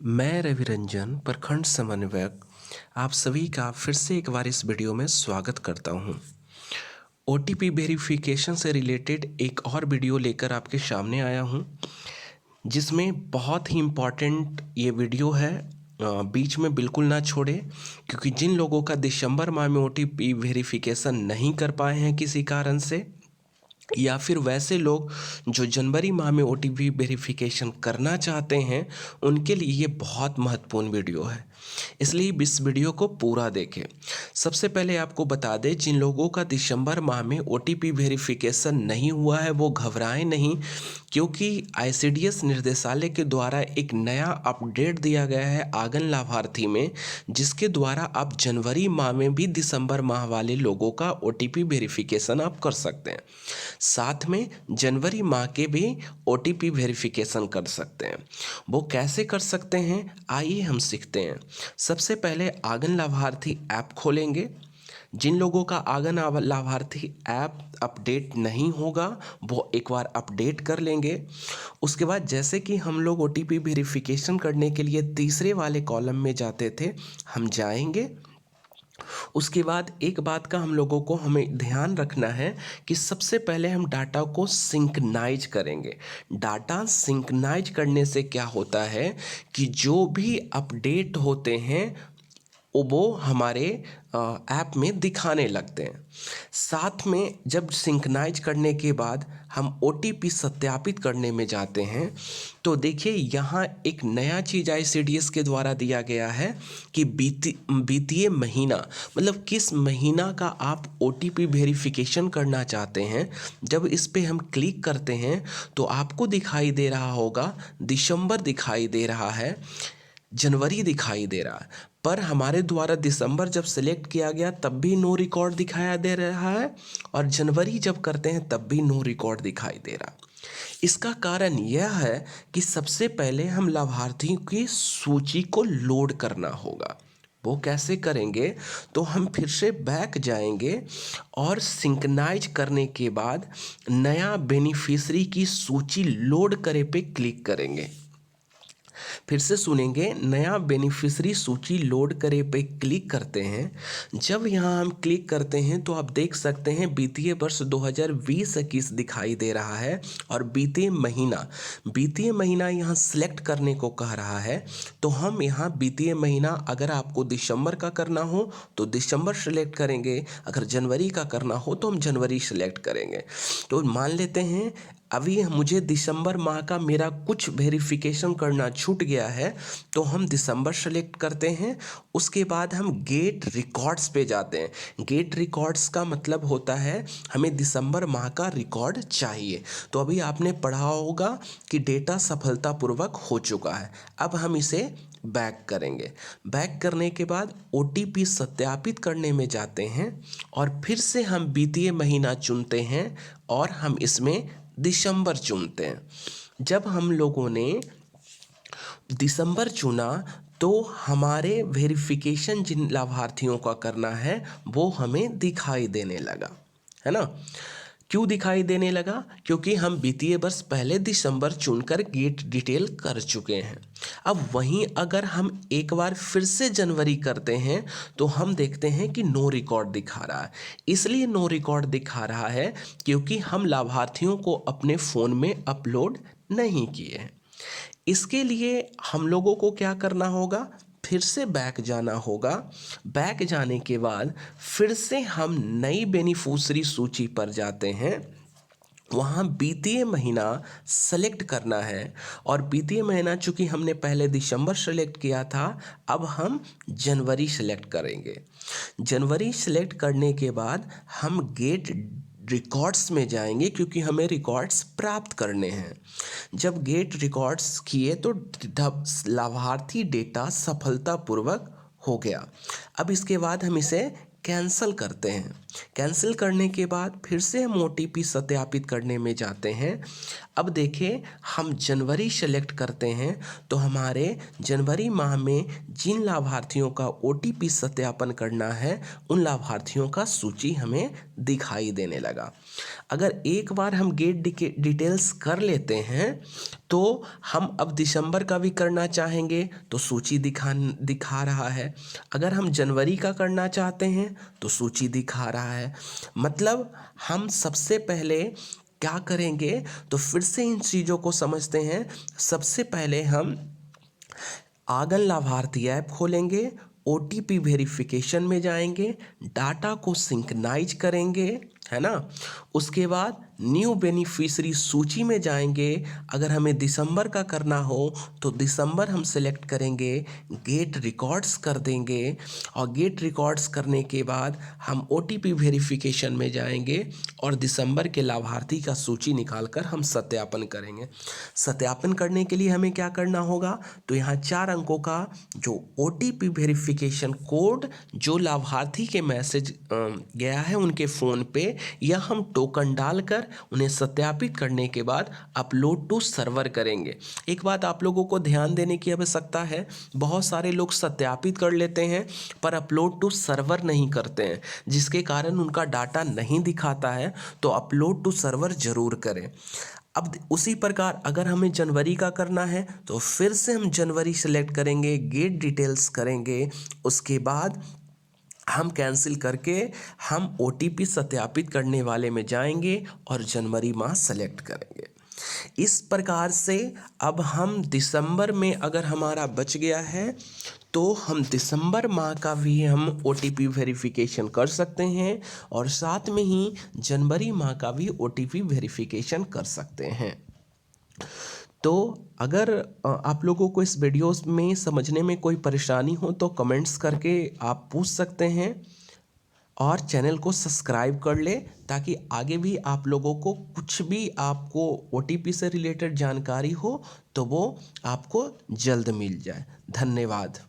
मैं रवि रंजन प्रखंड समन्वयक आप सभी का फिर से एक बार इस वीडियो में स्वागत करता हूं। ओटीपी वेरिफिकेशन से रिलेटेड एक और वीडियो लेकर आपके सामने आया हूं, जिसमें बहुत ही इम्पॉर्टेंट ये वीडियो है। बीच में बिल्कुल ना छोड़े, क्योंकि जिन लोगों का दिसंबर माह में ओटीपी वेरिफिकेशन नहीं कर पाए हैं किसी कारण से, या फिर वैसे लोग जो जनवरी माह में ओटीपी वेरिफिकेशन करना चाहते हैं, उनके लिए ये बहुत महत्वपूर्ण वीडियो है। इसलिए इस वीडियो को पूरा देखें। सबसे पहले आपको बता दें, जिन लोगों का दिसंबर माह में ओटीपी वेरिफिकेशन नहीं हुआ है वो घबराएं नहीं, क्योंकि आईसीडीएस निर्देशालय के द्वारा एक नया अपडेट दिया गया है आंगन लाभार्थी में, जिसके द्वारा आप जनवरी माह में भी दिसंबर माह वाले लोगों का ओटीपी वेरिफिकेशन आप कर सकते हैं। साथ में जनवरी माह के भी ओटीपी वेरिफिकेशन कर सकते हैं। वो कैसे कर सकते हैं, आइए हम सीखते हैं। सबसे पहले आंगन लाभार्थी ऐप खोलेंगे। जिन लोगों का आंगन लाभार्थी ऐप अपडेट नहीं होगा, वो एक बार अपडेट कर लेंगे। उसके बाद जैसे कि हम लोग ओटीपी वेरिफिकेशन करने के लिए तीसरे वाले कॉलम में जाते थे, हम जाएंगे। उसके बाद एक बात का हम लोगों को हमें ध्यान रखना है कि सबसे पहले हम डाटा को सिंक्रोनाइज करेंगे। डाटा सिंक्रोनाइज करने से क्या होता है कि जो भी अपडेट होते हैं वो हमारे ऐप में दिखाने लगते हैं। साथ में जब सिंक्रोनाइज करने के बाद हम ओटीपी सत्यापित करने में जाते हैं, तो देखिए यहाँ एक नया चीज़ आईसीडीएस के द्वारा दिया गया है कि वित्तीय महीना, मतलब किस महीना का आप ओटीपी वेरिफिकेशन करना चाहते हैं। जब इस पे हम क्लिक करते हैं तो आपको दिखाई दे रहा होगा दिसंबर दिखाई दे रहा है, जनवरी दिखाई दे रहा है, पर हमारे द्वारा दिसंबर जब सिलेक्ट किया गया तब भी नो रिकॉर्ड दिखाया दे रहा है, और जनवरी जब करते हैं तब भी नो रिकॉर्ड दिखाई दे रहा है। इसका कारण यह है कि सबसे पहले हम लाभार्थियों की सूची को लोड करना होगा। वो कैसे करेंगे, तो हम फिर से बैक जाएंगे और सिंक्रोनाइज करने के बाद नया बेनिफिशियरी की सूची लोड करे पे क्लिक करेंगे। फिर से सुनेंगे, नया बेनिफिशियरी सूची लोड करे पे क्लिक करते हैं। जब यहाँ हम क्लिक करते हैं तो आप देख सकते हैं वित्तीय वर्ष 2020-21 दिखाई दे रहा है, और वित्तीय महीना यहाँ सिलेक्ट करने को कह रहा है। तो हम यहाँ वित्तीय महीना, अगर आपको दिसंबर का करना हो तो दिसंबर सेलेक्ट करेंगे, अगर जनवरी का करना हो तो हम जनवरी सेलेक्ट करेंगे। तो मान लेते हैं अभी मुझे दिसंबर माह का मेरा कुछ वेरिफिकेशन करना छूट गया है, तो हम दिसंबर सेलेक्ट करते हैं। उसके बाद हम गेट रिकॉर्ड्स पे जाते हैं। गेट रिकॉर्ड्स का मतलब होता है हमें दिसंबर माह का रिकॉर्ड चाहिए। तो अभी आपने पढ़ा होगा कि डेटा सफलतापूर्वक हो चुका है। अब हम इसे बैक करेंगे। बैक करने के बाद ओटीपी सत्यापित करने में जाते हैं, और फिर से हम वित्तीय महीना चुनते हैं और हम इसमें दिसंबर चुनते हैं। जब हम लोगों ने दिसंबर चुना तो हमारे वेरिफिकेशन जिन लाभार्थियों का करना है वो हमें दिखाई देने लगा, है ना। क्यों दिखाई देने लगा, क्योंकि हम वित्तीय वर्ष पहले दिसंबर चुनकर गेट डिटेल कर चुके हैं। अब वहीं अगर हम एक बार फिर से जनवरी करते हैं तो हम देखते हैं कि नो रिकॉर्ड दिखा रहा है। इसलिए नो रिकॉर्ड दिखा रहा है क्योंकि हम लाभार्थियों को अपने फ़ोन में अपलोड नहीं किए हैं। इसके लिए हम लोगों को क्या करना होगा, फिर से बैक जाना होगा। बैक जाने के बाद फिर से हम नई बेनिफिशियरी सूची पर जाते हैं। वहाँ वित्तीय महीना सेलेक्ट करना है, और वित्तीय महीना चूँकि हमने पहले दिसंबर सेलेक्ट किया था, अब हम जनवरी सेलेक्ट करेंगे। जनवरी सेलेक्ट करने के बाद हम गेट रिकॉर्ड्स में जाएंगे, क्योंकि हमें रिकॉर्ड्स प्राप्त करने हैं। जब गेट रिकॉर्ड्स किए तो लाभार्थी डेटा सफलतापूर्वक हो गया। अब इसके बाद हम इसे कैंसिल करते हैं। कैंसिल करने के बाद फिर से हम ओटीपी सत्यापित करने में जाते हैं। अब देखिए, हम जनवरी सेलेक्ट करते हैं तो हमारे जनवरी माह में जिन लाभार्थियों का ओटीपी सत्यापन करना है उन लाभार्थियों का सूची हमें दिखाई देने लगा। अगर एक बार हम गेट डिटेल्स कर लेते हैं तो हम अब दिसंबर का भी करना चाहेंगे तो सूची दिखा रहा है। अगर हम जनवरी का करना चाहते हैं तो सूची दिखा रहा है। मतलब हम सबसे पहले क्या करेंगे, तो फिर से इन चीज़ों को समझते हैं। सबसे पहले हम आंगन लाभार्थी ऐप खोलेंगे, ओटीपी वेरिफिकेशन में जाएंगे, डाटा को सिंक्रनाइज करेंगे, है ना। उसके बाद न्यू बेनिफिशरी सूची में जाएंगे। अगर हमें दिसंबर का करना हो तो दिसंबर हम सेलेक्ट करेंगे, गेट रिकॉर्ड्स कर देंगे, और गेट रिकॉर्ड्स करने के बाद हम ओटीपी वेरिफिकेशन में जाएंगे और दिसंबर के लाभार्थी का सूची निकालकर हम सत्यापन करेंगे। सत्यापन करने के लिए हमें क्या करना होगा, तो यहाँ 4 अंकों का जो ओटीपी वेरिफिकेशन कोड जो लाभार्थी के मैसेज गया है उनके फ़ोन पे, यह हम टोकन डालकर उन्हें सत्यापित करने के बाद अपलोड टू सर्वर करेंगे। एक बात आप लोगों को ध्यान देने की आवश्यकता है, बहुत सारे लोग सत्यापित कर लेते हैं पर अपलोड टू सर्वर नहीं करते हैं, जिसके कारण उनका डाटा नहीं दिखाता है। तो अपलोड टू सर्वर जरूर करें। अब उसी प्रकार अगर हमें जनवरी का करना है तो फिर से हम जनवरी सेलेक्ट करेंगे, गेट डिटेल्स करेंगे, उसके बाद हम कैंसिल करके हम ओटीपी सत्यापित करने वाले में जाएंगे और जनवरी माह सेलेक्ट करेंगे। इस प्रकार से अब हम दिसंबर में अगर हमारा बच गया है तो हम दिसंबर माह का भी हम ओटीपी वेरिफिकेशन कर सकते हैं और साथ में ही जनवरी माह का भी ओटीपी वेरिफिकेशन कर सकते हैं। तो अगर आप लोगों को इस वीडियोस में समझने में कोई परेशानी हो तो कमेंट्स करके आप पूछ सकते हैं और चैनल को सब्सक्राइब कर ले, ताकि आगे भी आप लोगों को कुछ भी आपको ओटीपी से रिलेटेड जानकारी हो तो वो आपको जल्द मिल जाए। धन्यवाद।